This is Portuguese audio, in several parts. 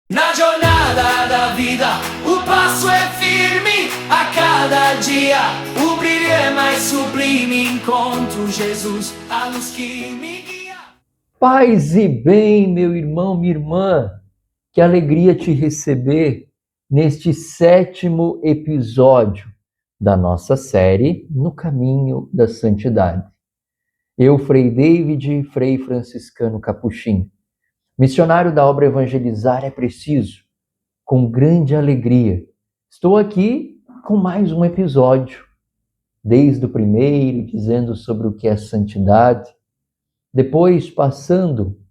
Na jornada da vida, o passo é firme. A cada dia, o brilho é mais sublime. Encontro Jesus, a luz que me guia. Paz e bem, meu irmão, minha irmã. Que alegria te receber neste 7º episódio da nossa série No Caminho da Santidade. Eu, Frei David, Frei Franciscano Capuchin, missionário da obra Evangelizar é Preciso, com grande alegria. Estou aqui com mais um episódio, desde o primeiro, dizendo sobre o que é santidade, depois passando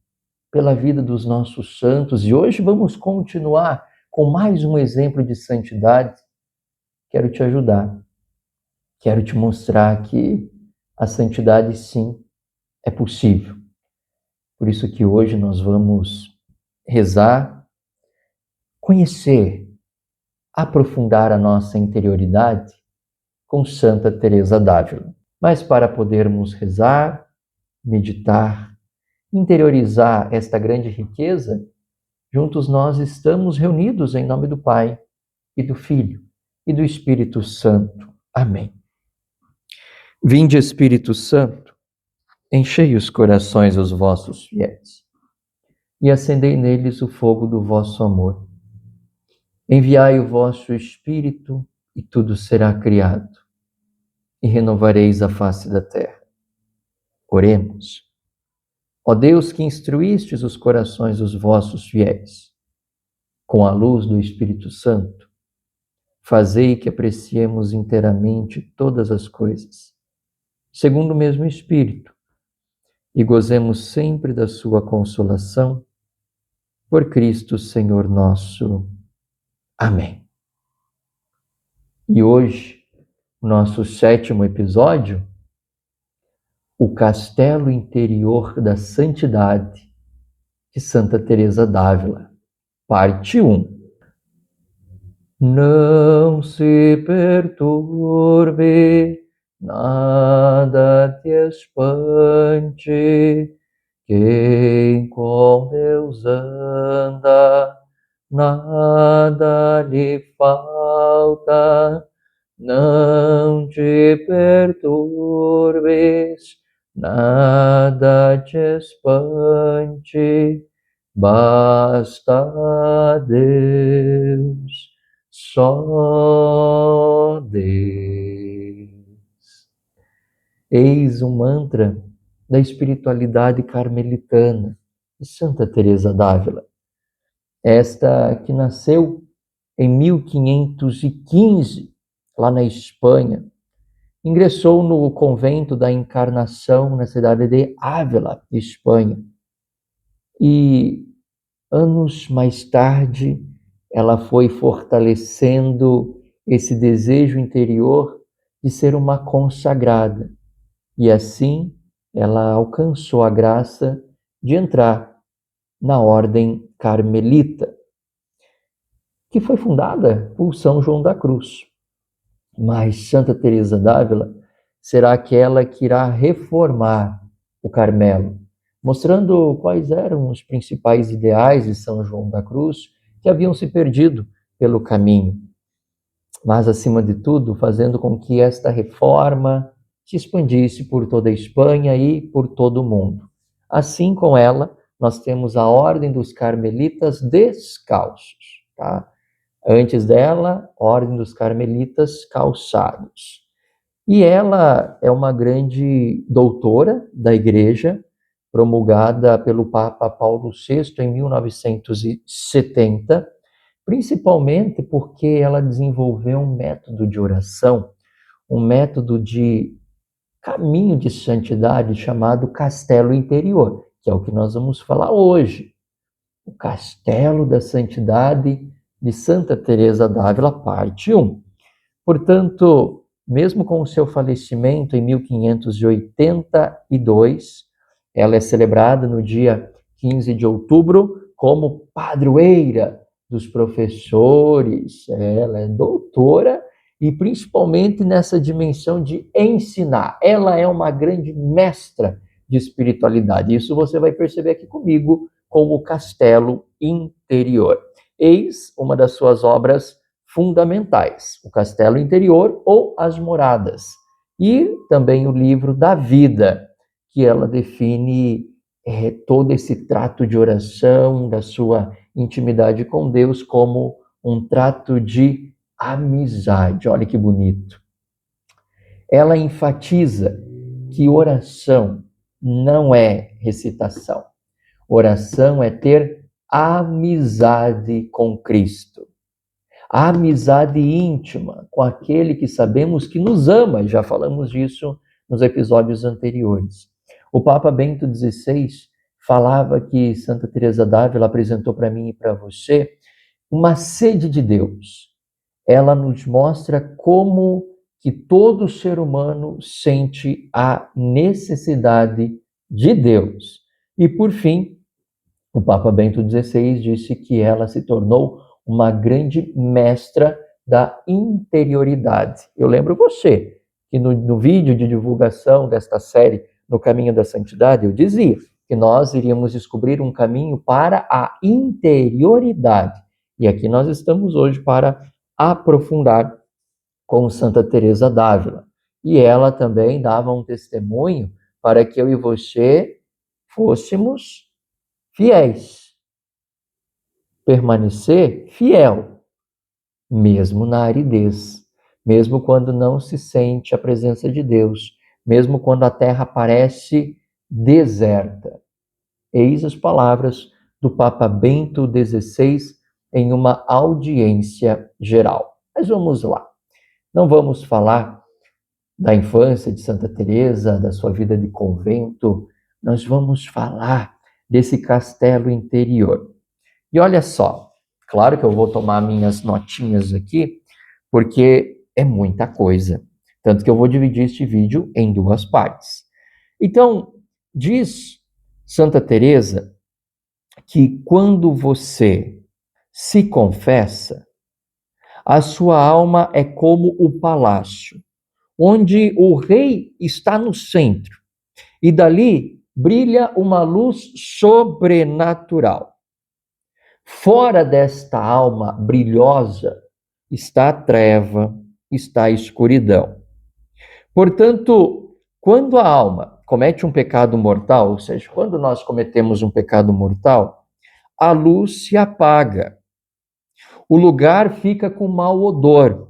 pela vida dos nossos santos, e hoje vamos continuar com mais um exemplo de santidade. Quero te ajudar, quero te mostrar que a santidade, sim, é possível. Por isso que hoje nós vamos rezar, conhecer, aprofundar a nossa interioridade com Santa Teresa d'Ávila. Mas para podermos rezar, meditar, interiorizar esta grande riqueza, juntos nós estamos reunidos em nome do Pai, e do Filho, e do Espírito Santo. Amém. Vinde, Espírito Santo, enchei os corações dos vossos fiéis, e acendei neles o fogo do vosso amor. Enviai o vosso Espírito, e tudo será criado, e renovareis a face da terra. Oremos. Ó Deus, que instruístes os corações dos vossos fiéis, com a luz do Espírito Santo, fazei que apreciemos inteiramente todas as coisas, segundo o mesmo Espírito, e gozemos sempre da sua consolação, por Cristo Senhor nosso. Amém. E hoje, nosso 7º episódio, o Castelo Interior da Santidade, de Santa Teresa d'Ávila, parte 1. Não se perturbe, nada te espante, quem com Deus anda, nada lhe falta. Não te perturbes, nada te espante, basta Deus. Só Deus. Eis um mantra da espiritualidade carmelitana de Santa Teresa d'Ávila. Esta que nasceu em 1515, lá na Espanha. Ingressou no convento da Encarnação, na cidade de Ávila, Espanha. E anos mais tarde, ela foi fortalecendo esse desejo interior de ser uma consagrada. E assim, ela alcançou a graça de entrar na ordem carmelita, que foi fundada por São João da Cruz. Mas Santa Teresa d'Ávila será aquela que irá reformar o Carmelo, mostrando quais eram os principais ideais de São João da Cruz que haviam se perdido pelo caminho. Mas, acima de tudo, fazendo com que esta reforma se expandisse por toda a Espanha e por todo o mundo. Assim, com ela, nós temos a Ordem dos Carmelitas Descalços, tá? Antes dela, Ordem dos Carmelitas Calçados. E ela é uma grande doutora da Igreja, promulgada pelo Papa Paulo VI em 1970, principalmente porque ela desenvolveu um método de oração, um método de caminho de santidade chamado Castelo Interior, que é o que nós vamos falar hoje. O Castelo da Santidade de Santa Teresa d'Ávila, parte 1. Portanto, mesmo com o seu falecimento em 1582, ela é celebrada no dia 15 de outubro como padroeira dos professores. Ela é doutora e principalmente nessa dimensão de ensinar. Ela é uma grande mestra de espiritualidade. Isso você vai perceber aqui comigo com o Castelo Interior. Eis uma das suas obras fundamentais, o Castelo Interior ou As Moradas. E também o livro da vida, que ela define todo esse trato de oração, da sua intimidade com Deus, como um trato de amizade. Olha que bonito. Ela enfatiza que oração não é recitação. Oração é ter amizade com Cristo. A amizade íntima com aquele que sabemos que nos ama. Já falamos disso nos episódios anteriores. O Papa Bento XVI falava que Santa Teresa d'Ávila apresentou para mim e para você uma sede de Deus. Ela nos mostra como que todo ser humano sente a necessidade de Deus. E, por fim, o Papa Bento XVI disse que ela se tornou uma grande mestra da interioridade. Eu lembro você que no vídeo de divulgação desta série, No Caminho da Santidade, eu dizia que nós iríamos descobrir um caminho para a interioridade. E aqui nós estamos hoje para aprofundar com Santa Teresa d'Ávila. E ela também dava um testemunho para que eu e você fôssemos fiéis. Permanecer fiel, mesmo na aridez, mesmo quando não se sente a presença de Deus, mesmo quando a terra parece deserta. Eis as palavras do Papa Bento XVI em uma audiência geral. Mas vamos lá. Não vamos falar da infância de Santa Teresa, da sua vida de convento. Nós vamos falar desse castelo interior. E olha só, claro que eu vou tomar minhas notinhas aqui, porque é muita coisa. Tanto que eu vou dividir este vídeo em duas partes. Então, diz Santa Teresa que quando você se confessa, a sua alma é como o palácio, onde o rei está no centro, e dali brilha uma luz sobrenatural. Fora desta alma brilhosa está a treva, está a escuridão. Portanto, quando a alma comete um pecado mortal, ou seja, quando nós cometemos um pecado mortal, a luz se apaga. O lugar fica com mau odor.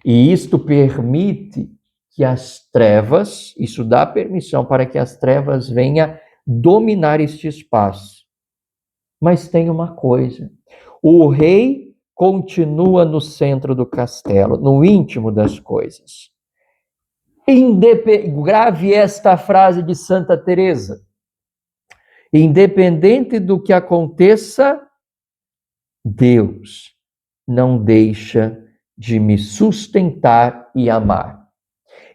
E isto permite que as trevas, isso dá permissão para que as trevas venham dominar este espaço. Mas tem uma coisa, o rei continua no centro do castelo, no íntimo das coisas. Grave esta frase de Santa Teresa: independente do que aconteça, Deus não deixa de me sustentar e amar.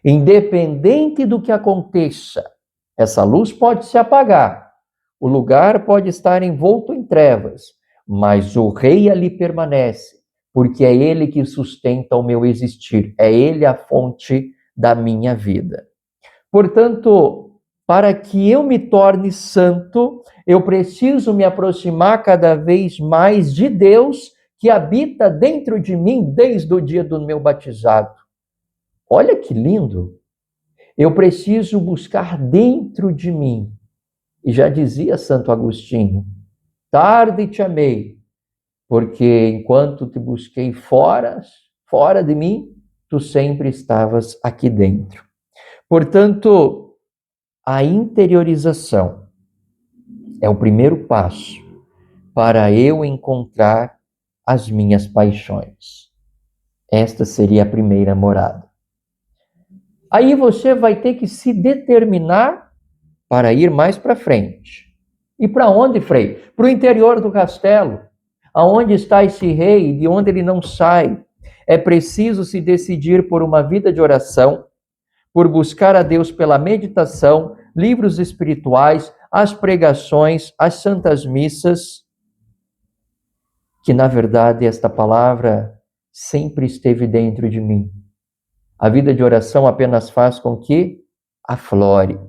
Independente do que aconteça, essa luz pode se apagar, o lugar pode estar envolto em trevas, mas o rei ali permanece, porque é ele que sustenta o meu existir, é ele a fonte da minha vida. Portanto, para que eu me torne santo, eu preciso me aproximar cada vez mais de Deus que habita dentro de mim desde o dia do meu batizado. Olha que lindo! Eu preciso buscar dentro de mim. E já dizia Santo Agostinho, tarde te amei, porque enquanto te busquei fora de mim, tu sempre estavas aqui dentro. Portanto, a interiorização é o primeiro passo para eu encontrar as minhas paixões. Esta seria a primeira morada. Aí você vai ter que se determinar para ir mais para frente. E para onde, Frei? Para o interior do castelo. Aonde está esse rei, de onde ele não sai? É preciso se decidir por uma vida de oração, por buscar a Deus pela meditação, livros espirituais, as pregações, as santas missas, que na verdade esta palavra sempre esteve dentro de mim. A vida de oração apenas faz com que aflore.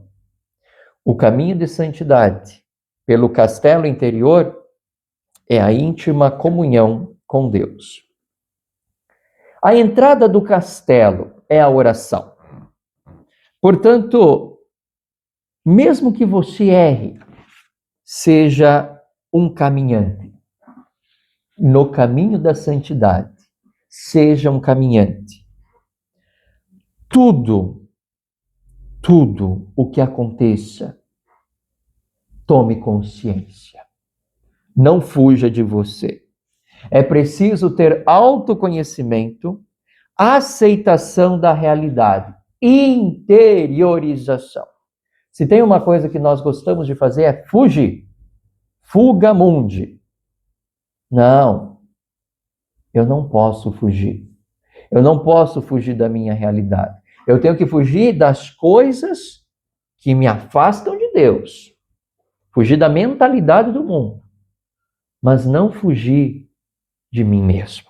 O caminho de santidade pelo castelo interior é a íntima comunhão com Deus. A entrada do castelo é a oração. Portanto, mesmo que você erre, seja um caminhante no caminho da santidade, seja um caminhante. Tudo o que aconteça, tome consciência. Não fuja de você. É preciso ter autoconhecimento, aceitação da realidade, interiorização. Se tem uma coisa que nós gostamos de fazer é fugir. Fuga mundi. Não, eu não posso fugir. Eu não posso fugir da minha realidade. Eu tenho que fugir das coisas que me afastam de Deus. Fugir da mentalidade do mundo. Mas não fugir de mim mesmo.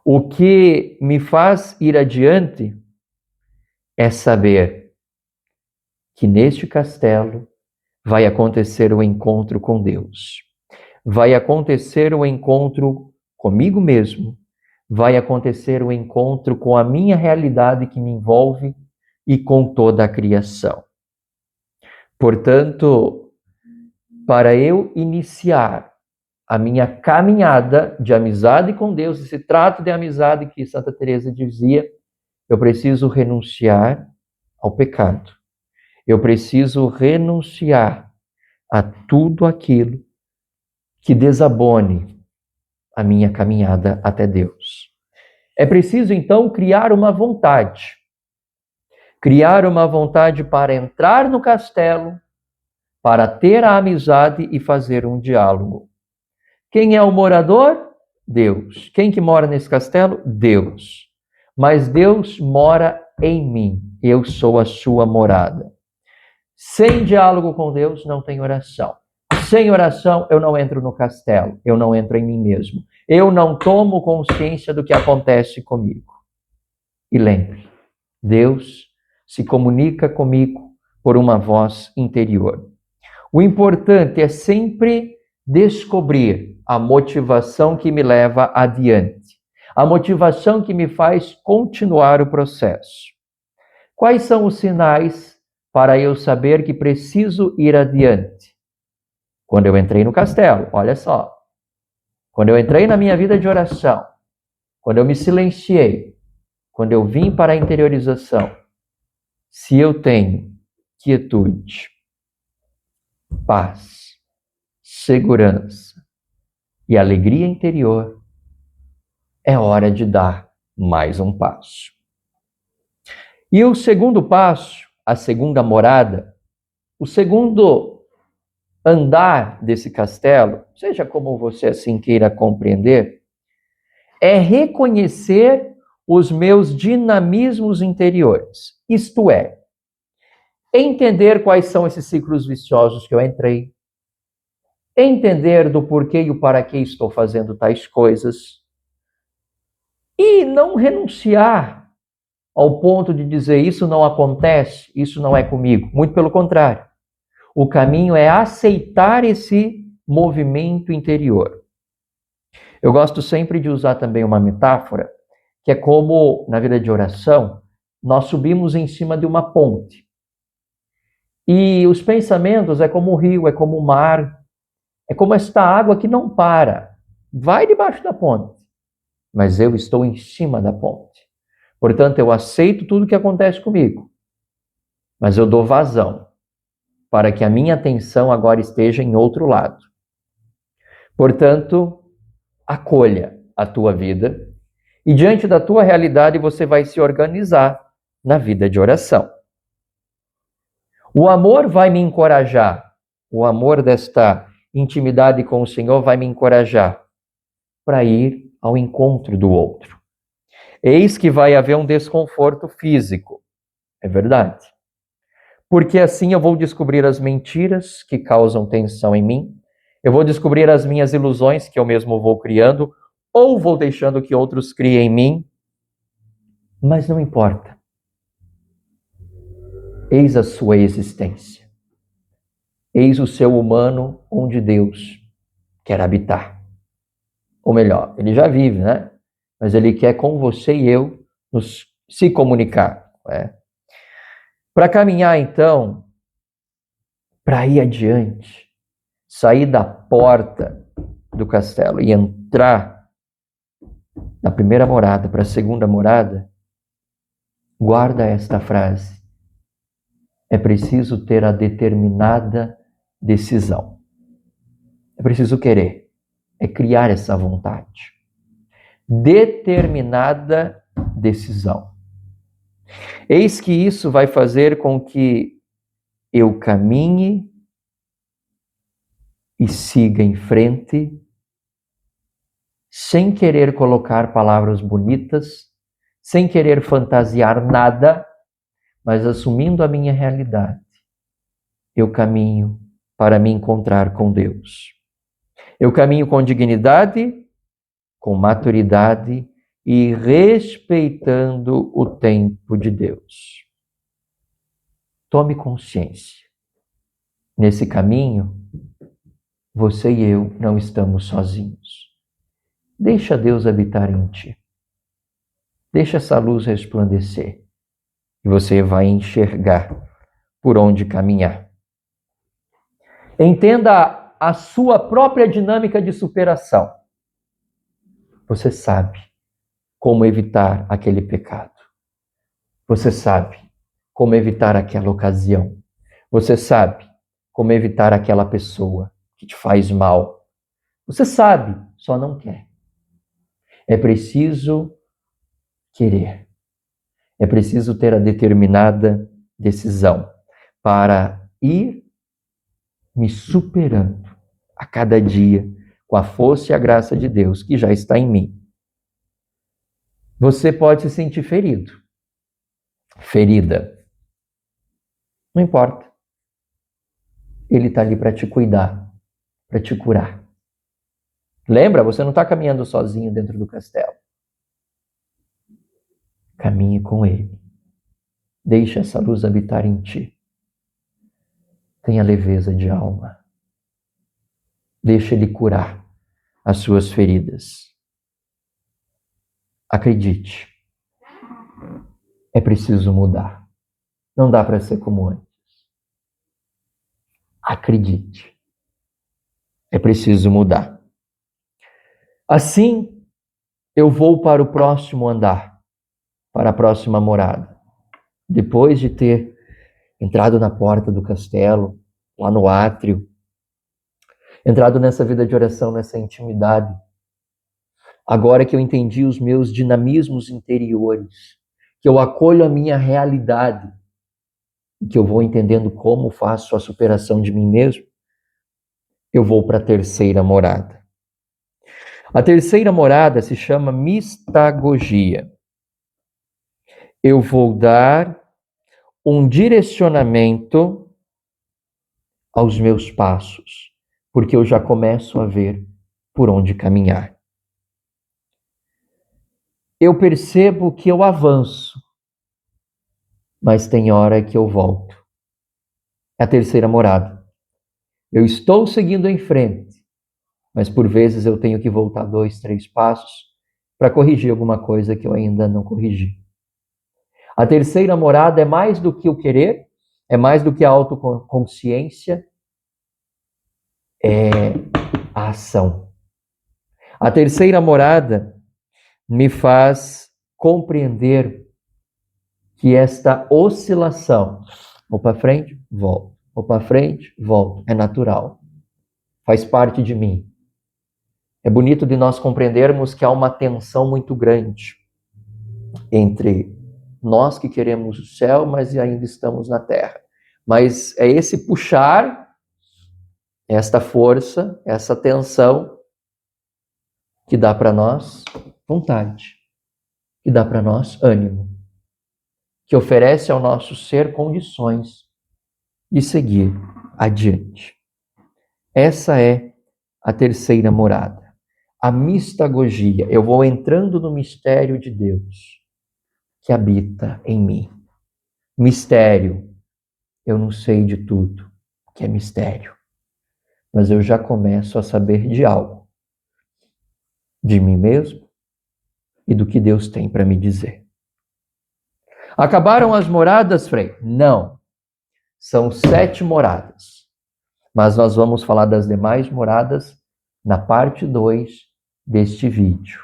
O que me faz ir adiante é saber que neste castelo vai acontecer o encontro com Deus. Vai acontecer o encontro comigo mesmo. Vai acontecer o encontro com a minha realidade que me envolve e com toda a criação. Portanto, para eu iniciar a minha caminhada de amizade com Deus, esse trato de amizade que Santa Teresa dizia, eu preciso renunciar ao pecado. Eu preciso renunciar a tudo aquilo que desabone a minha caminhada até Deus. É preciso, então, criar uma vontade. Criar uma vontade para entrar no castelo, para ter a amizade e fazer um diálogo. Quem é o morador? Deus. Quem que mora nesse castelo? Deus. Mas Deus mora em mim. Eu sou a sua morada. Sem diálogo com Deus, não tem oração. Sem oração, eu não entro no castelo. Eu não entro em mim mesmo. Eu não tomo consciência do que acontece comigo. E lembre, Deus se comunica comigo por uma voz interior. O importante é sempre descobrir a motivação que me leva adiante. A motivação que me faz continuar o processo. Quais são os sinais para eu saber que preciso ir adiante? Quando eu entrei no castelo, olha só. Quando eu entrei na minha vida de oração, quando eu me silenciei, quando eu vim para a interiorização, se eu tenho quietude, paz, segurança e alegria interior, é hora de dar mais um passo. E o segundo passo, a segunda morada, o segundo andar desse castelo, seja como você assim queira compreender, é reconhecer os meus dinamismos interiores. Isto é, entender quais são esses ciclos viciosos que eu entrei, entender do porquê e o para que estou fazendo tais coisas, e não renunciar ao ponto de dizer isso não acontece, isso não é comigo. Muito pelo contrário. O caminho é aceitar esse movimento interior. Eu gosto sempre de usar também uma metáfora, que é como, na vida de oração, nós subimos em cima de uma ponte. E os pensamentos é como o rio, é como o mar, é como esta água que não para. Vai debaixo da ponte, mas eu estou em cima da ponte. Portanto, eu aceito tudo que acontece comigo, mas eu dou vazão para que a minha atenção agora esteja em outro lado. Portanto, acolha a tua vida e diante da tua realidade você vai se organizar na vida de oração. O amor vai me encorajar, o amor desta intimidade com o Senhor vai me encorajar para ir ao encontro do outro. Eis que vai haver um desconforto físico, é verdade. Porque assim eu vou descobrir as mentiras que causam tensão em mim, eu vou descobrir as minhas ilusões que eu mesmo vou criando, ou vou deixando que outros criem em mim, mas não importa. Eis a sua existência. Eis o seu humano onde Deus quer habitar. Ou melhor, ele já vive, né? Mas ele quer com você e eu se comunicar. Né? Para caminhar, então, para ir adiante, sair da porta do castelo e entrar da primeira morada para a segunda morada, guarda esta frase. É preciso ter a determinada decisão. É preciso querer. É criar essa vontade. Determinada decisão. Eis que isso vai fazer com que eu caminhe e siga em frente, sem querer colocar palavras bonitas, sem querer fantasiar nada, mas assumindo a minha realidade. Eu caminho para me encontrar com Deus. Eu caminho com dignidade, com maturidade e respeitando o tempo de Deus. Tome consciência. Nesse caminho, você e eu não estamos sozinhos. Deixa Deus habitar em ti. Deixa essa luz resplandecer. E você vai enxergar por onde caminhar. Entenda a sua própria dinâmica de superação. Você sabe como evitar aquele pecado. Você sabe como evitar aquela ocasião. Você sabe como evitar aquela pessoa que te faz mal. Você sabe, só não quer. É preciso querer. É preciso ter a determinada decisão para ir me superando a cada dia com a força e a graça de Deus que já está em mim. Você pode se sentir ferido, ferida. Não importa. Ele está ali para te cuidar, para te curar. Lembra, você não está caminhando sozinho dentro do castelo. Caminhe com Ele. Deixe essa luz habitar em ti. Tenha leveza de alma. Deixe Ele curar as suas feridas. Acredite. É preciso mudar. Não dá para ser como antes. Acredite. É preciso mudar. Assim, eu vou para o próximo andar, para a próxima morada. Depois de ter entrado na porta do castelo, lá no átrio, entrado nessa vida de oração, nessa intimidade, agora que eu entendi os meus dinamismos interiores, que eu acolho a minha realidade, que eu vou entendendo como faço a superação de mim mesmo, eu vou para a terceira morada. A terceira morada se chama mistagogia. Eu vou dar um direcionamento aos meus passos, porque eu já começo a ver por onde caminhar. Eu percebo que eu avanço, mas tem hora que eu volto. É a terceira morada. Eu estou seguindo em frente, mas por vezes eu tenho que voltar 2, 3 passos para corrigir alguma coisa que eu ainda não corrigi. A terceira morada é mais do que o querer, é mais do que a autoconsciência, é a ação. A terceira morada me faz compreender que esta oscilação, vou para frente, volto, vou para frente, volto, é natural, faz parte de mim. É bonito de nós compreendermos que há uma tensão muito grande entre nós que queremos o céu, mas ainda estamos na terra. Mas é esse puxar, esta força, essa tensão que dá para nós vontade, que dá para nós ânimo, que oferece ao nosso ser condições de seguir adiante. Essa é a terceira morada. A mistagogia. Eu vou entrando no mistério de Deus que habita em mim. Mistério. Eu não sei de tudo, que é mistério. mas eu já começo a saber de algo, de mim mesmo e do que Deus tem para me dizer. Acabaram as moradas, Frei? Não. São 7 moradas. Mas nós vamos falar das demais moradas na parte 2 deste vídeo.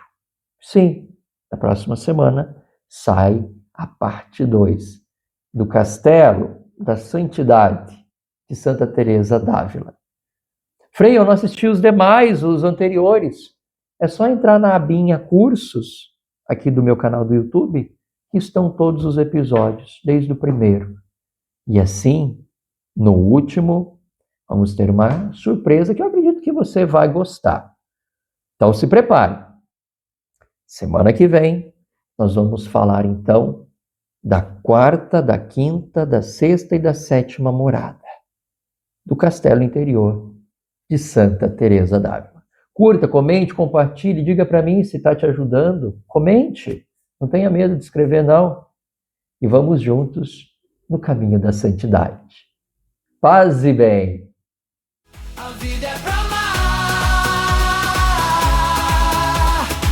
Sim, na próxima semana sai a parte 2 do Castelo da Santidade de Santa Teresa d'Ávila. Frei, eu não assisti os demais, os anteriores. É só entrar na abinha Cursos, aqui do meu canal do YouTube, que estão todos os episódios, desde o primeiro. E assim, no último, vamos ter uma surpresa que eu acredito que você vai gostar. Então se prepare. Semana que vem, nós vamos falar então da 4ª, da 5ª, da 6ª e da 7ª morada do Castelo Interior de Santa Teresa d'Ávila. Curta, comente, compartilhe, diga para mim se está te ajudando. Comente, não tenha medo de escrever não. E vamos juntos no caminho da santidade. Paz e bem. A vida é pra amar.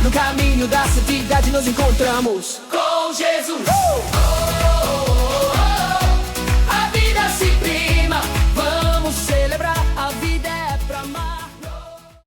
No caminho da santidade nos encontramos com Jesus.